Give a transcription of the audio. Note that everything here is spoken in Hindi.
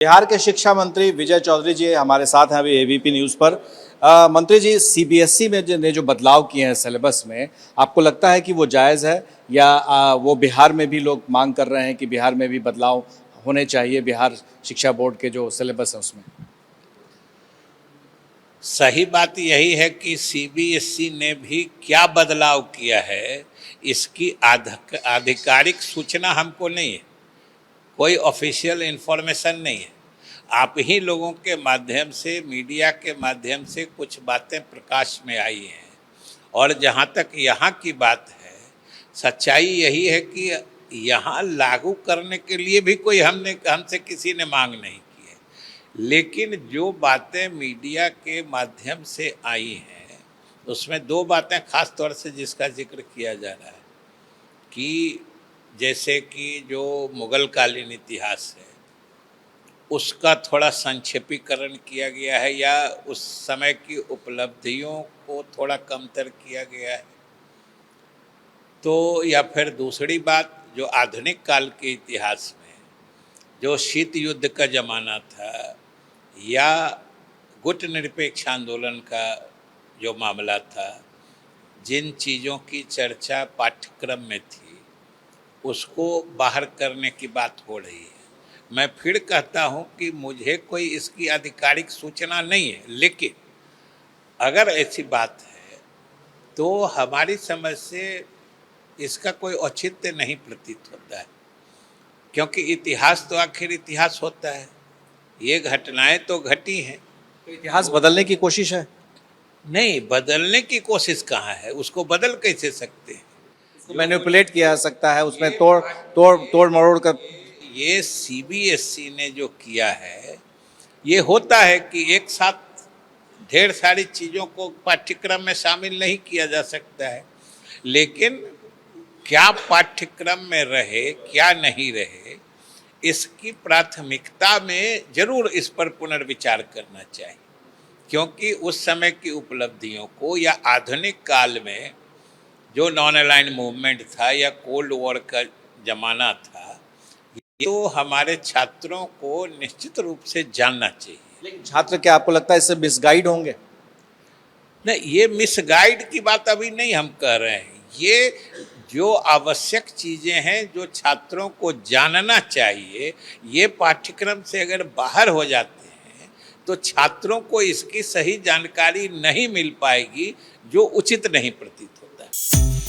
बिहार के शिक्षा मंत्री विजय चौधरी जी हमारे साथ हैं अभी एबीपी न्यूज़ पर। मंत्री जी, सीबीएसई में ने जो बदलाव किए हैं सिलेबस में, आपको लगता है कि वो जायज़ है या वो बिहार में भी लोग मांग कर रहे हैं कि बिहार में भी बदलाव होने चाहिए, बिहार शिक्षा बोर्ड के जो सिलेबस है उसमें? सही बात यही है कि सीबीएसई ने भी क्या बदलाव किया है, इसकी आधिकारिक सूचना हमको नहीं है। कोई ऑफिशियल इन्फॉर्मेशन नहीं है। आप ही लोगों के माध्यम से, मीडिया के माध्यम से कुछ बातें प्रकाश में आई हैं। और जहाँ तक यहाँ की बात है, सच्चाई यही है कि यहाँ लागू करने के लिए भी कोई हमसे किसी ने मांग नहीं की है। लेकिन जो बातें मीडिया के माध्यम से आई हैं, उसमें दो बातें खास तौर से जिसका जिक्र किया जा रहा है कि जैसे कि जो मुगल कालीन इतिहास है उसका थोड़ा संक्षेपीकरण किया गया है या उस समय की उपलब्धियों को थोड़ा कमतर किया गया है। तो या फिर दूसरी बात, जो आधुनिक काल के इतिहास में जो शीत युद्ध का ज़माना था या गुट निरपेक्ष आंदोलन का जो मामला था, जिन चीज़ों की चर्चा पाठ्यक्रम में थी उसको बाहर करने की बात हो रही है। मैं फिर कहता हूं कि मुझे कोई इसकी आधिकारिक सूचना नहीं है, लेकिन अगर ऐसी बात है तो हमारी समझ से इसका कोई औचित्य नहीं प्रतीत होता है, क्योंकि इतिहास तो आखिर इतिहास होता है। ये घटनाएं तो घटी हैं। तो इतिहास बदलने की कोशिश है? नहीं, बदलने की कोशिश कहाँ है, उसको बदल कैसे सकते हैं? उसको मैनिपुलेट किया जा सकता है, उसमें तोड़ तोड़ तोड़ मरोड़ कर। ये सीबीएसई ने जो किया है, ये होता है कि एक साथ ढेर सारी चीज़ों को पाठ्यक्रम में शामिल नहीं किया जा सकता है। लेकिन क्या पाठ्यक्रम में रहे क्या नहीं रहे, इसकी प्राथमिकता में जरूर इस पर पुनर्विचार करना चाहिए, क्योंकि उस समय की उपलब्धियों को या आधुनिक काल में जो नॉन अलाइंड मूवमेंट था या कोल्ड वॉर का जमाना था, तो हमारे छात्रों को निश्चित रूप से जानना चाहिए। लेकिन छात्र, क्या आपको लगता है इससे मिसगाइड होंगे? नहीं, ये मिसगाइड की बात अभी नहीं हम कह रहे हैं। ये जो आवश्यक चीज़ें हैं जो छात्रों को जानना चाहिए, ये पाठ्यक्रम से अगर बाहर हो जाते हैं तो छात्रों को इसकी सही जानकारी नहीं मिल पाएगी, जो उचित नहीं प्रतीत होता है।